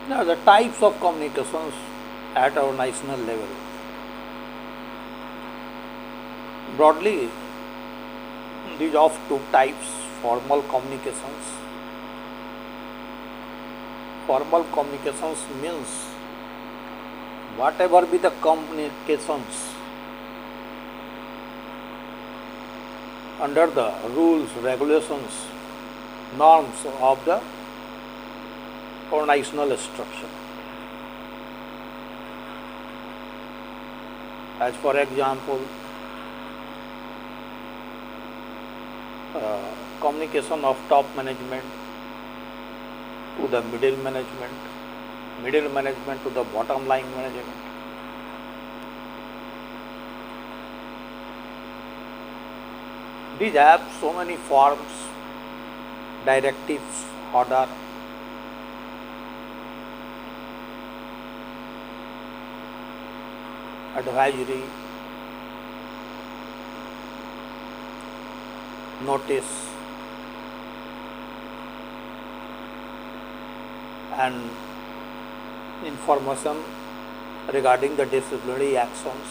Now, the types of communications at our national level. Broadly, these of two types: formal communications. Formal communications means whatever be the communications under the rules, regulations, norms of the organizational structure. As for example, communication of top management to the middle management to the bottom line management. These have so many forms: directives, order, advisory, notice, and information regarding the disciplinary actions.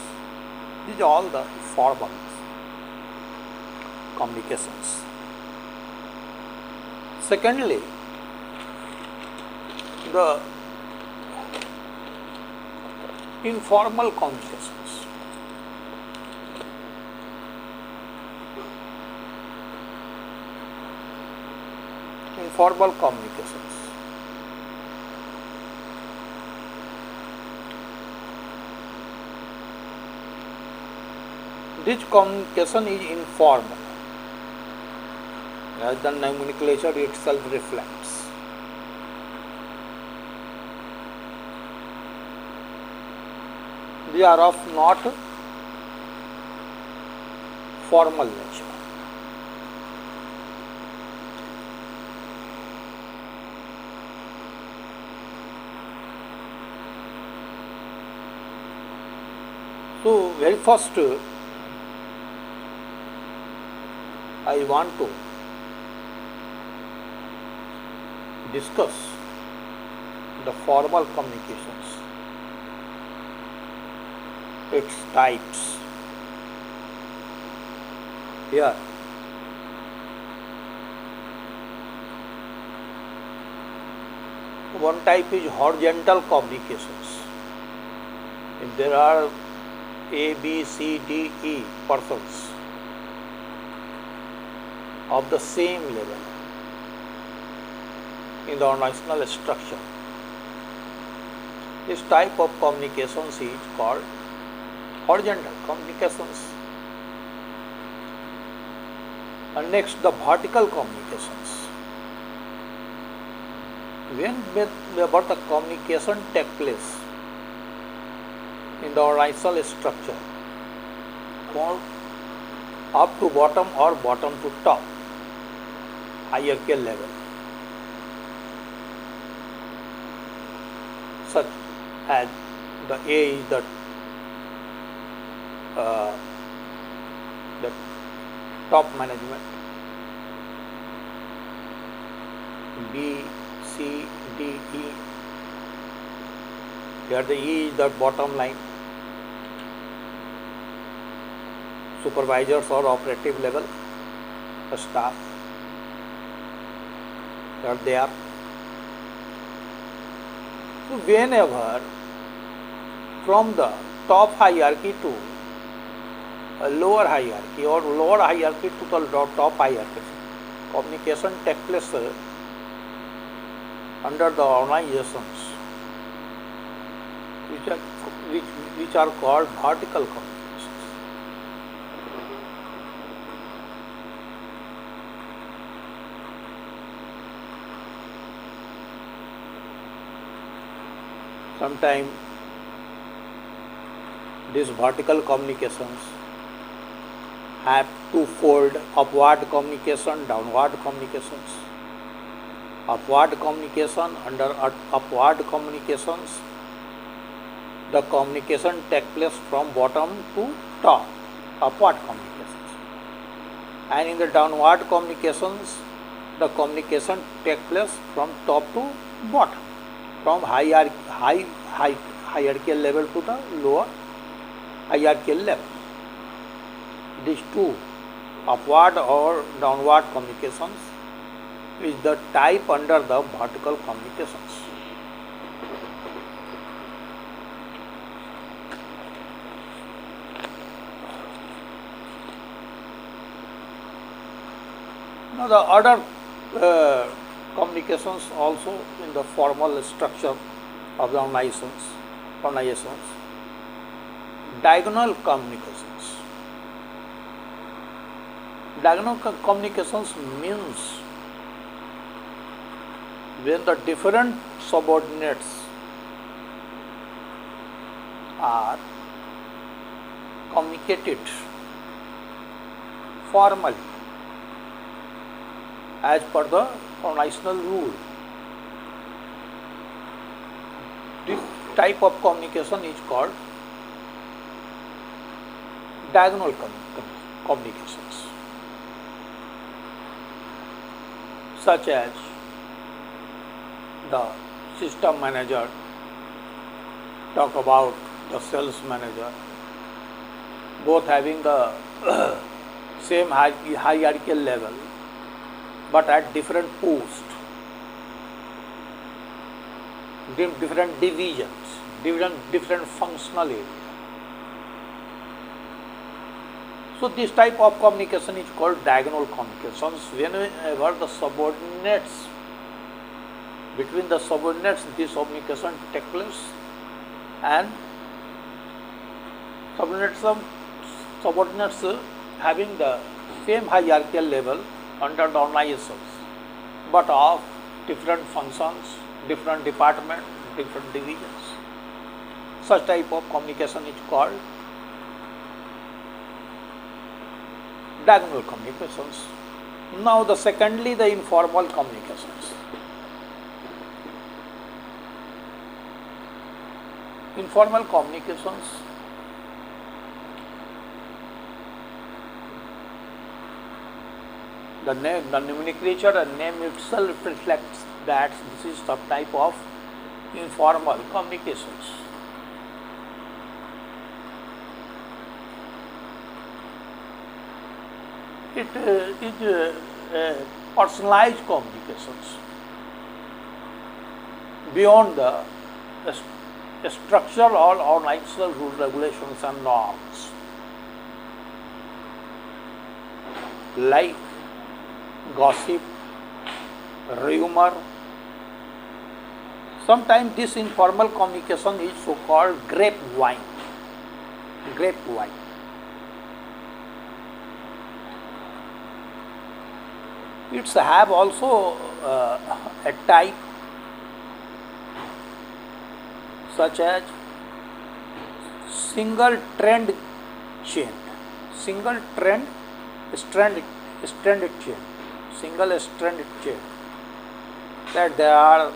These are all the formal communications. Secondly, the informal communications. Informal communications. This communication is informal, as the nomenclature itself reflects. They are of not formal nature. So, very first, I want to discuss the formal communications, its types. Here, one type is horizontal communications. If there are A, B, C, D, E persons of the same level in the organizational structure, this type of communications is called horizontal communications. And next, the vertical communications. Whenever the communication takes place in the organizational structure, from up to bottom or bottom to top, hierarchical level, such as the A is the top management, B, C, D, E. Here the E is the bottom line, supervisors or operative level, the staff. Here they are. So whenever from the top hierarchy to a lower hierarchy or lower hierarchy to the top hierarchy, communication takes place under the organizations which are called vertical communications. Sometimes these vertical communications have twofold: upward communication, downward communications. Upward communication, under upward communications, the communication takes place from bottom to top, upward communications. And in the downward communications, the communication takes place from top to bottom, from hierarchical level to the lower hierarchical level. These two, upward or downward communications, is the type under the vertical communications. Now the other communications also in the formal structure of the organizations, diagonal communications. Diagonal communications means when the different subordinates are communicated formally as per the organizational rule. This type of communication is called diagonal communications, such as the system manager talk about the sales manager, both having the same hierarchical level but at different posts, different divisions, different functional areas. So this type of communication is called diagonal communications. Whenever the subordinates, between the subordinates, this communication takes place, and subordinates having the same hierarchical level under the organizations, but of different functions, different departments, different divisions. Such type of communication is called diagonal communications. Now secondly, the informal communications. Informal communications the nomenclature and name itself reflects that this is some type of informal communications. It is personalized communications beyond the structural or organizational rules, regulations and norms, like gossip, rumor. Sometimes this informal communication is so-called grapevine. It's have also a type such as single trend chain, single stranded chain, that there are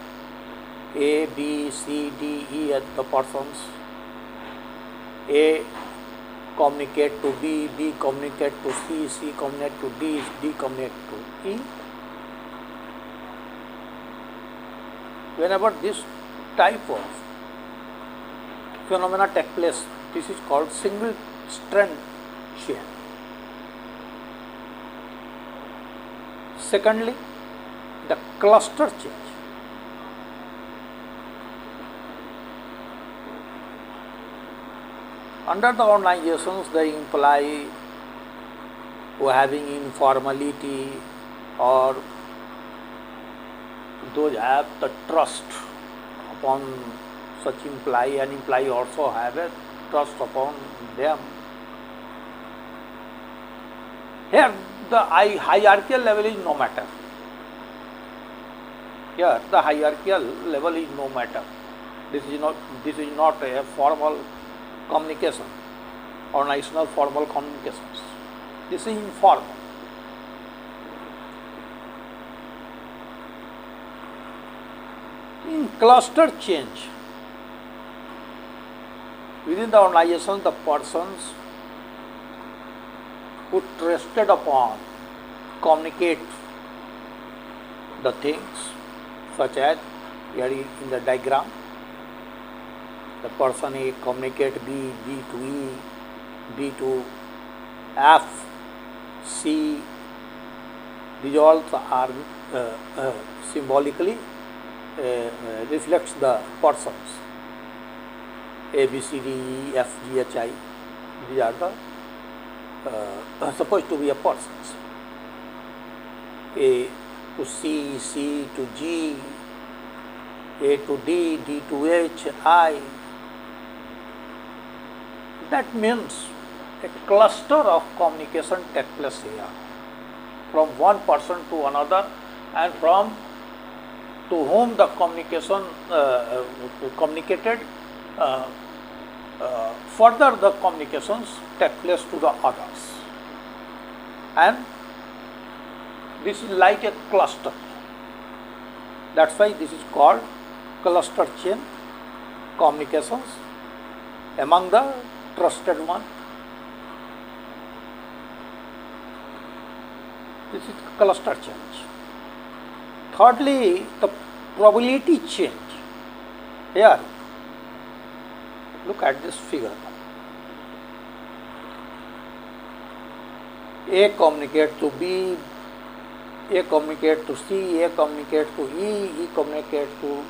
A, B, C, D, E as the persons. A communicate to B, B communicate to C, C communicate to D, D communicate to E. Whenever this type of phenomena take place, this is called single strand chain. Secondly, the cluster change. Under the organizations, the employee who are having informality or those have the trust upon such employee, and employee also have a trust upon them. Here the hierarchical level is no matter. Here the hierarchical level is no matter. This is not a formal communication, organizational formal communications. This is informal. In cluster change, within the organization, the persons who trusted upon communicate the things such as Here in the diagram, the person A communicate B, B to E, B to F, C. These all are symbolically reflects the persons. A, B, C, D, E, F, G, H, I. These are the supposed to be a persons. A to C, C to G, A to D, D to H, I. That means a cluster of communication takes place here, from one person to another, and from to whom the communication communicated. Further, the communications take place to the others, and this is like a cluster. That's why this is called cluster chain communications among the trusted one. This is cluster change. Thirdly, the probability change. Here, look at this figure. A communicate to B, A communicate to C, A communicate to E, E communicate to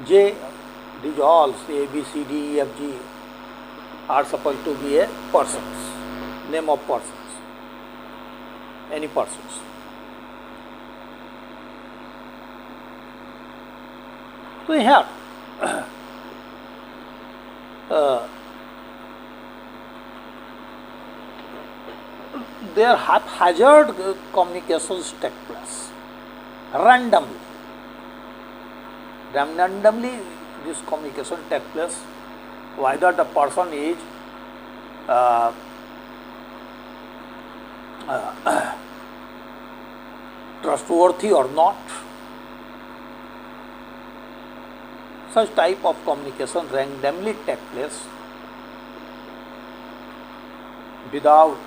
J. These all A, B, C, D, E, F, G are supposed to be a persons, name of persons, any persons. So here there haphazard communications take place randomly. Randomly this communication takes place, whether the person is trustworthy or not. Such type of communication randomly take place without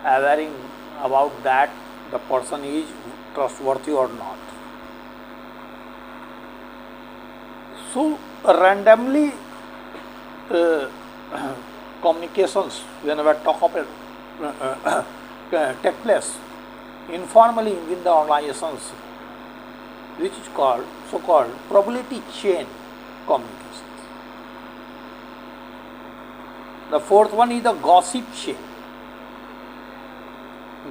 awareing about that the person is trustworthy or not. So randomly communications, whenever talk of take place informally within the organizations, which is called so-called probability chain communications. The fourth one is the gossip chain.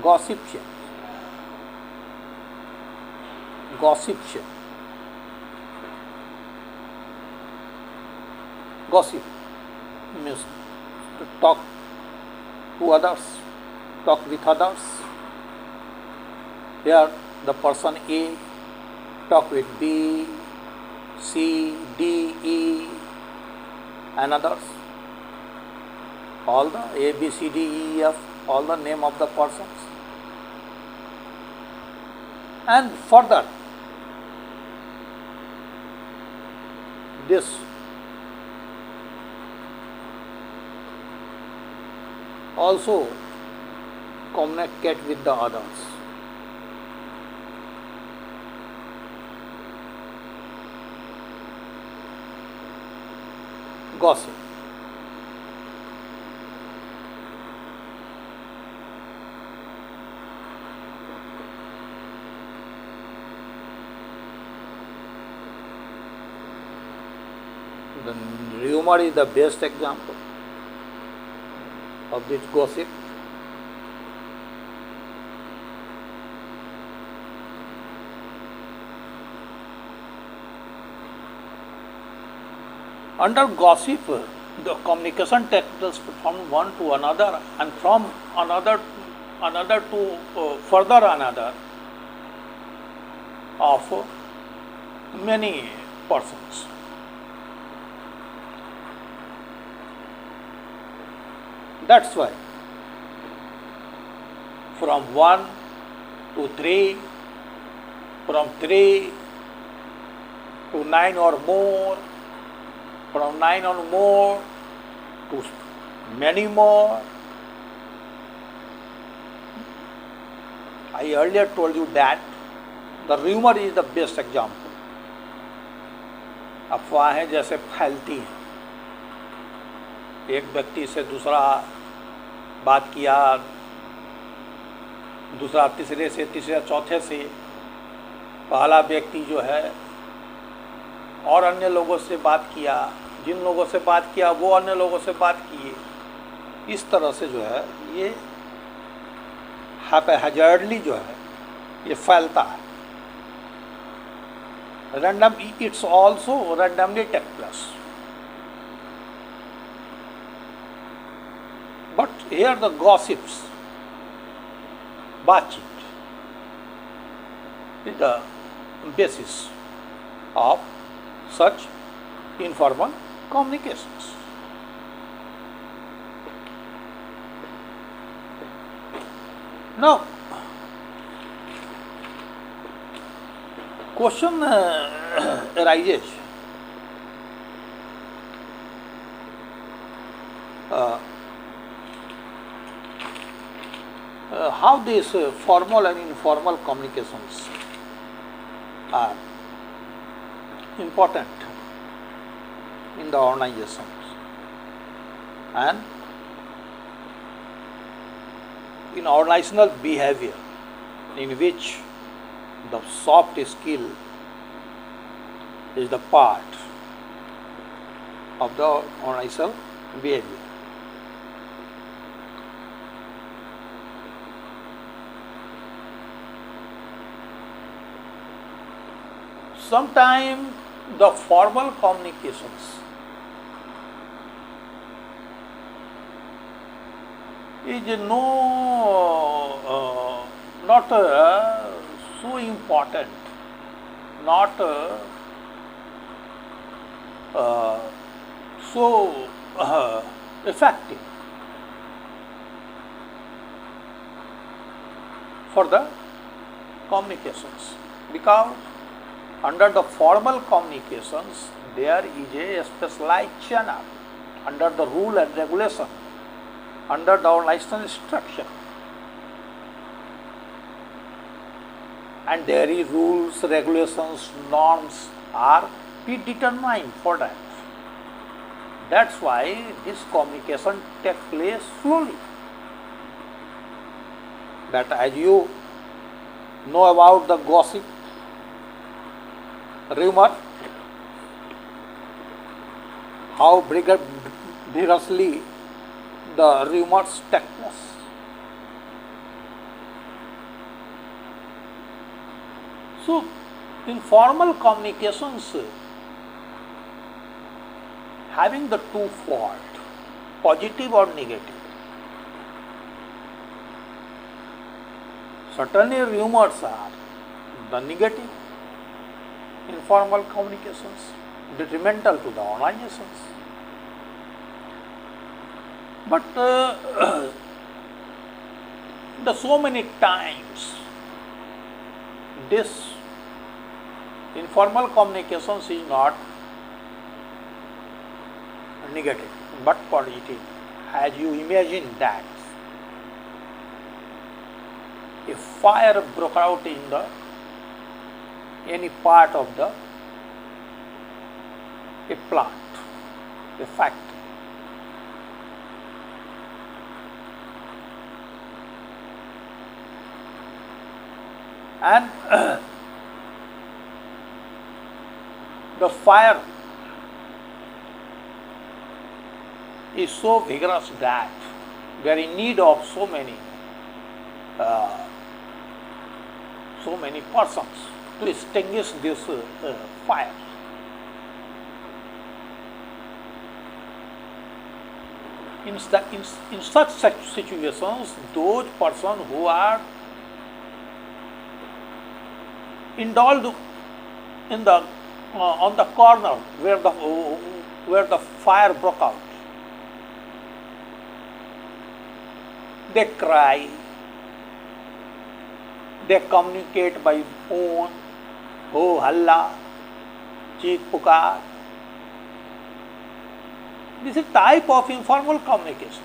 Gossip chain. Gossip chain. Gossip means to talk to others, talk with others. Here the person A talk with B, C, D, E and others. All the A, B, C, D, E, F, all the name of the persons. And further, this also communicate with the others. Gossip. The rumor is the best example of this gossip. Under gossip, the communication takes place from one to another and from another to further another of many persons. That's why from 1 to 3, from 3 to 9 or more, from 9 or more to many more. I earlier told you that the rumor is the best example. अफवाहें जैसे फैलती हैं, एक व्यक्ति से दूसरा बात किया, दूसरा तीसरे से, तीसरा चौथे से, पहला व्यक्ति जो है और अन्य लोगों से बात किया, जिन लोगों से बात किया वो अन्य लोगों से बात किए, इस तरह से जो है ये हैज़ार्डली जो है ये फैलता है। Random, it's also randomly take place, but here the gossips, बातचीत is the basis of such informal communications. Now, question arises, how these formal and informal communications are important in the organizations and in organizational behavior, in which the soft skill is the part of the organizational behavior. Sometimes the formal communications is not so important, not so effective for the communications, because under the formal communications there is a specialized channel under the rule and regulation, under the organizational structure, and there is rules, regulations, norms are predetermined for that. That's why this communication takes place slowly. That as you know about the gossip, rumor, how vigorously the rumors take place. So, in formal communications, having the two fault, positive or negative. Certainly rumors are the negative informal communications, detrimental to the organizations. But the so many times this informal communications is not negative but positive. As you imagine that a fire broke out in any part of a plant, a factory, and the fire is so vigorous that we are in need of so many persons to extinguish this fire. In such situations, those persons who are indulged in the on the corner where the fire broke out, they cry, they communicate by phone, ho halla, cheek pukar. This is type of informal communications.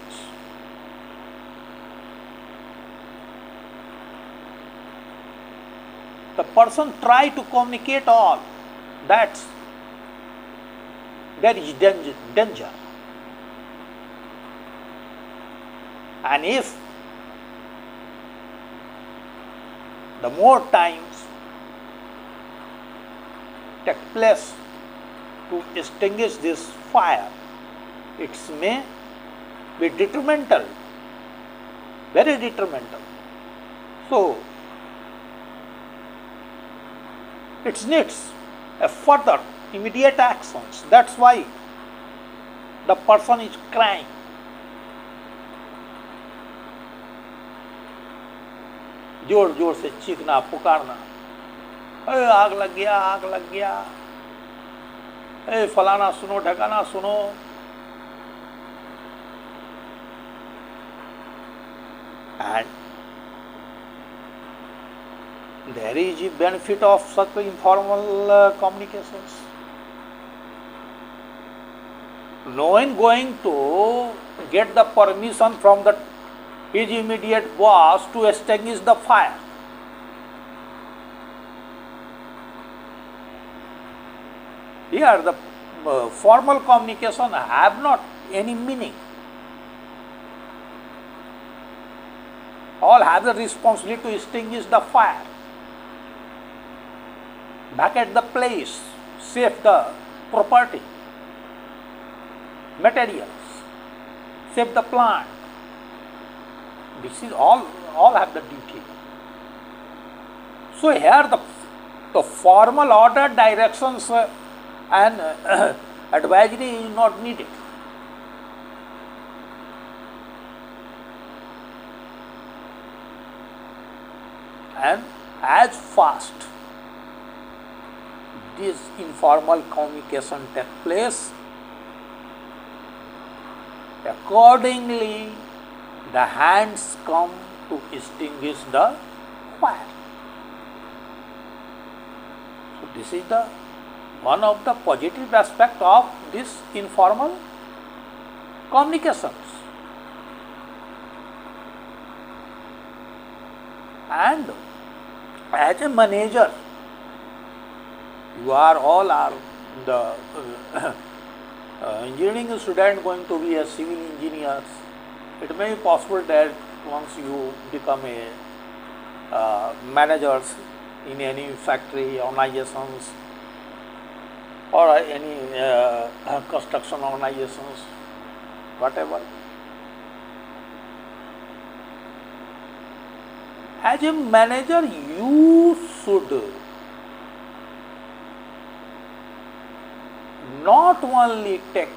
The person try to communicate all, that's there is danger. And if the more times take place to extinguish this fire, it may be detrimental, very detrimental. So, it needs a further immediate actions. That's why the person is crying. जोर जोर से चीखना, पुकारना, अरे आग लग गया, आग लग गया, ए फलाना सुनो, ढकाना सुनो. And there is a benefit of such informal communications. No one going to get the permission from his immediate boss to extinguish the fire. Here the formal communication have not any meaning. All have the responsibility to extinguish the fire, vacate the place, save the property, materials, save the plant. This is all have the duty. So here the formal order, directions and advisory is not needed. And as fast this informal communication takes place, accordingly the hands come to extinguish the fire. So this is the one of the positive aspect of this informal communications. And as a manager, you are all are the engineering student going to be a civil engineers. It may be possible that once you become a managers in any factory, organizations, or any construction organizations, whatever. As a manager, you should not only take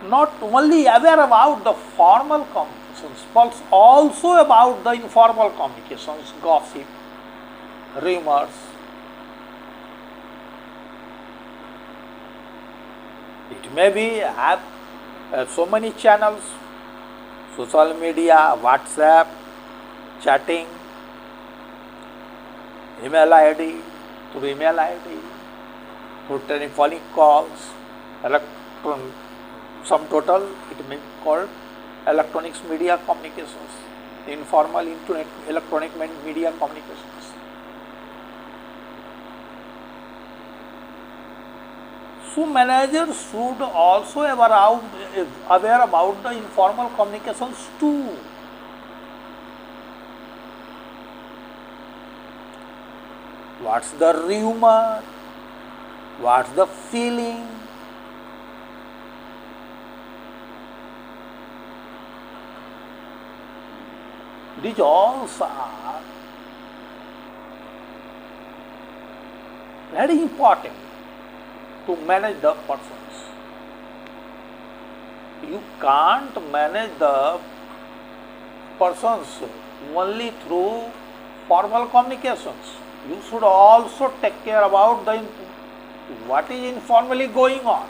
not only aware about the formal communications, but also about the informal communications, gossip, rumors. It may be have so many channels, social media, WhatsApp, chatting, email ID, through email ID, through telephonic calls, sum total, it may be called electronics media communications, informal internet electronic media communications. So managers should also aware about the informal communications too. What's the rumor? What's the feeling? These all are very important to manage the persons. You can't manage the persons only through formal communications. You should also take care about what is informally going on.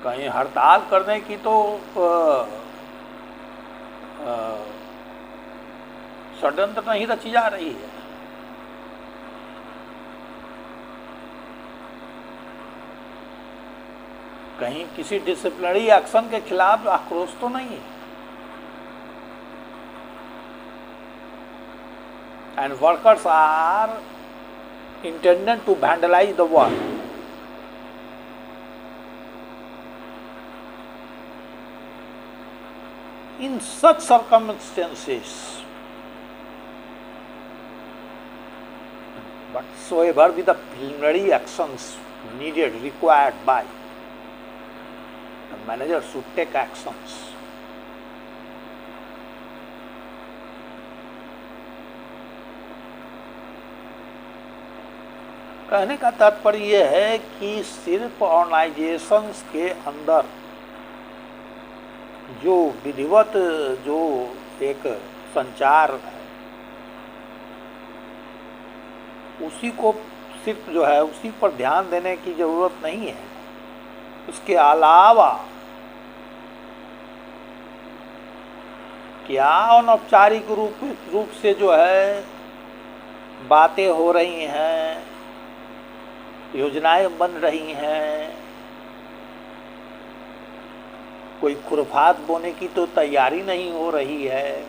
कहीं हड़ताल करने की तो षड्यंत्र नहीं रची जा रही है. कहीं किसी डिसिप्लिनरी एक्शन के खिलाफ आक्रोश तो नहीं है. and workers are intended to vandalize the work. In such circumstances, whatsoever be the preliminary actions needed, required by the manager should take actions. कहने का तात्पर्य यह है कि सिर्फ ऑर्गेनाइजेशंस के अंदर जो विधिवत जो एक संचार है उसी को सिर्फ जो है उसी पर ध्यान देने की जरूरत नहीं है। उसके अलावा क्या अनौपचारिक रूप से जो है बातें हो रही हैं, योजनाएं बन रही हैं, कोई खुरफात बोने की तो तैयारी नहीं हो रही है,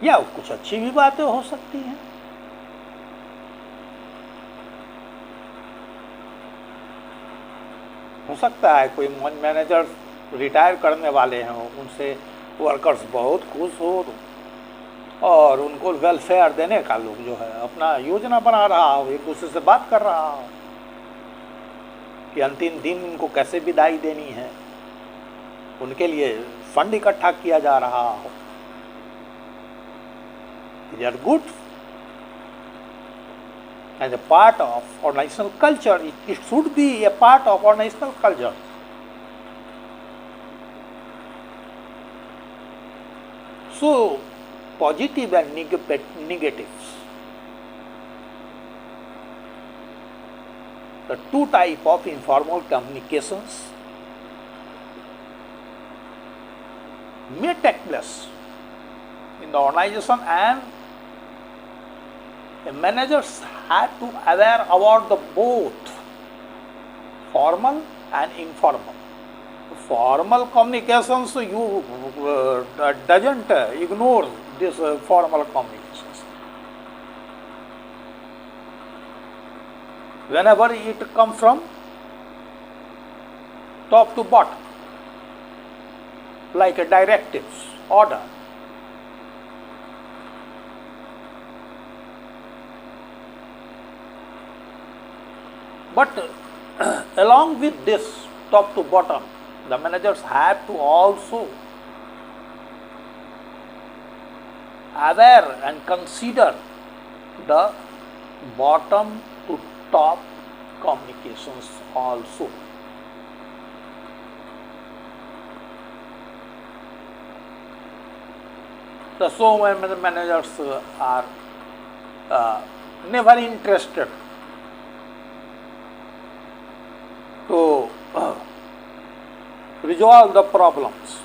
या कुछ अच्छी भी बातें हो सकती हैं। हो सकता है कोई मैनेजर रिटायर करने वाले हों, उनसे वर्कर्स बहुत खुश हो और उनको वेलफेयर देने का लोग जो है अपना योजना बना रहा हो, एक दूसरे से बात कर रहा हो कि अंतिम दिन उनको कैसे विदाई देनी है, उनके लिए फंड इकट्ठा किया जा रहा हो। They are good as a part of organizational culture. It should be a part of organizational culture. So, positive and negatives. The two types of informal communications may take place in the organization, and managers have to aware about the both formal and informal. Formal communications, you doesn't ignore this formal communications. Whenever it comes from top to bottom, like a directives, order. But along with this top to bottom, the managers have to also aware and consider the bottom to top communications also. So many managers are never interested to resolve the problems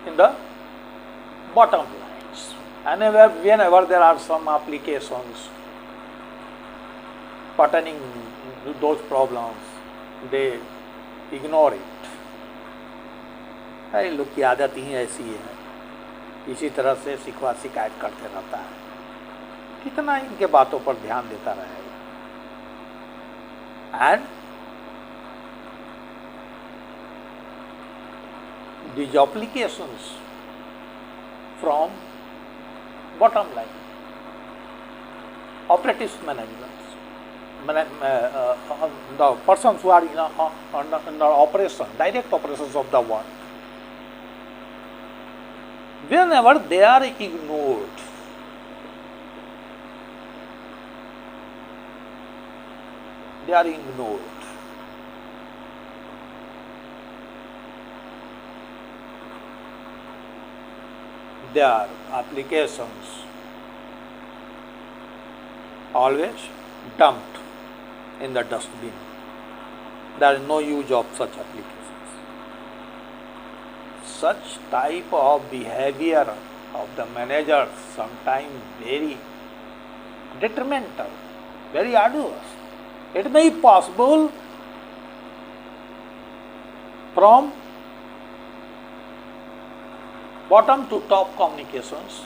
in the bottom lines. And whenever there are some applications pertaining to those problems, they ignore it. अरे लोग की आदत ही ऐसी है, इसी तरह से शिकवा शिकायत करते रहता है, कितना इनके बातों पर ध्यान देता रहेगा। And these applications from bottom line, operations management, the persons who are in the operation, direct operations of the work, whenever they are ignored, their applications always dumped in the dustbin. There is no use of such applications. Such type of behavior of the managers sometimes very detrimental, very arduous. It may be possible from bottom to top communications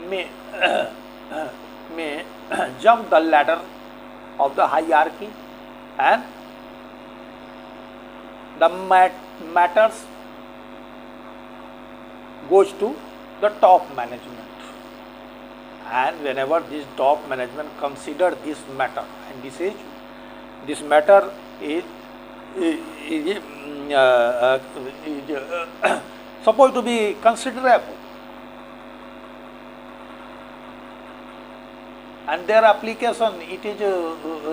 may may jump the ladder of the hierarchy, and the matters goes to the top management. And whenever this top management consider this matter, and this matter is supposed to be considerable, and their application, it is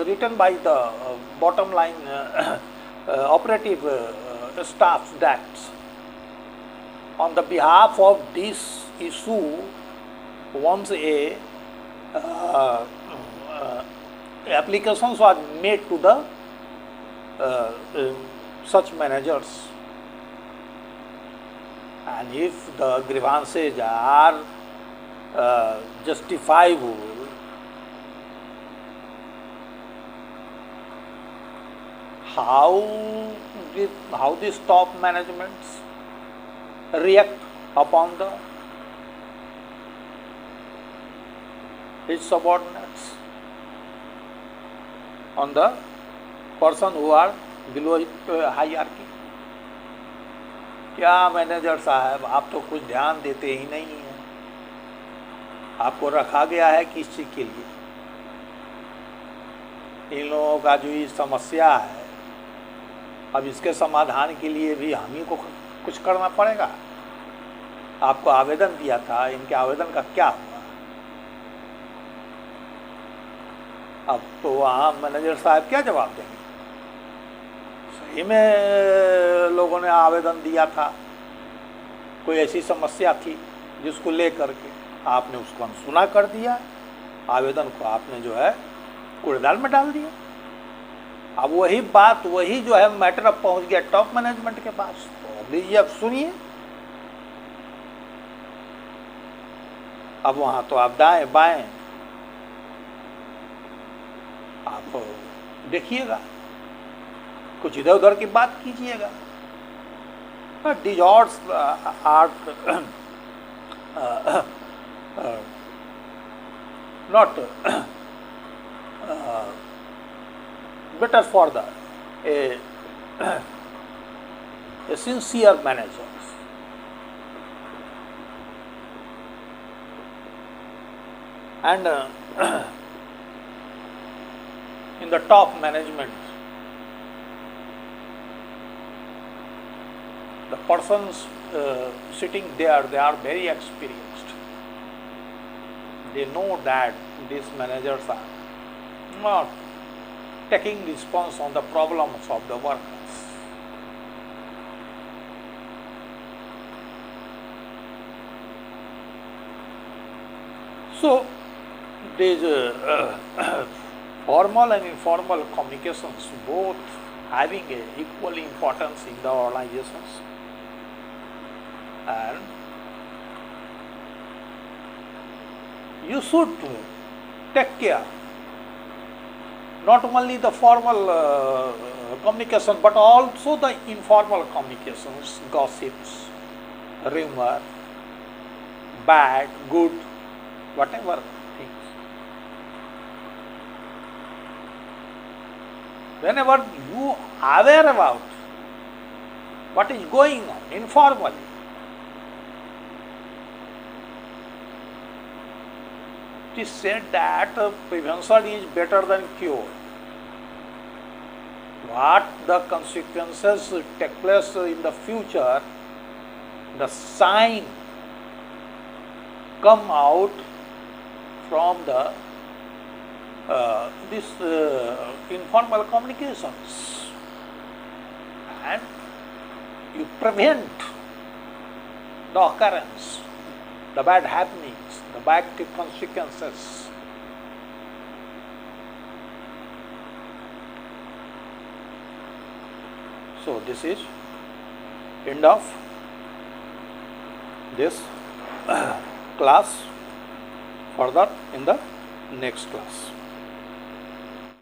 written by the bottom line operative staff that on the behalf of this issue, once applications are made to the such managers, and if the grievances are justifiable, how this top managements react upon his subordinates, on the person who are below hierarchy. क्या manager साहब, आप तो कुछ ध्यान देते ही नहीं हैं, आपको रखा गया है किस चीज़ के लिए? इन लोगों का जो ये समस्या है, अब इसके समाधान के लिए भी हम ही को कुछ करना पड़ेगा। आपको आवेदन दिया था, इनके आवेदन का क्या हुआ? अब तो वहाँ मैनेजर साहब क्या जवाब देंगे? सही में लोगों ने आवेदन दिया था, कोई ऐसी समस्या थी जिसको लेकर के आपने उसको अनसुना कर दिया, आवेदन को आपने जो है कूड़ेदान में डाल दिया। अब वही बात, वही जो है मैटर अब पहुंच गया टॉप मैनेजमेंट के पास। तो अब लीजिए, अब सुनिए, अब वहां तो आप दाएं बाएं आप देखिएगा, कुछ इधर उधर की बात कीजिएगा। These odds are not better for a sincere manager. And in the top management, the persons sitting there, they are very experienced. They know that these managers are not taking response on the problems of the workers. So, these formal and informal communications both having a equal importance in the organizations, and you should take care not only the formal communication but also the informal communications, gossips, rumor, bad, good, whatever things. Whenever you are aware about what is going on informally, it is said that prevention is better than cure. What the consequences take place in the future, the sign come out from the this informal communications, and you prevent the occurrence, the bad happenings, the bad consequences. So this is end of this class. Further in the next class.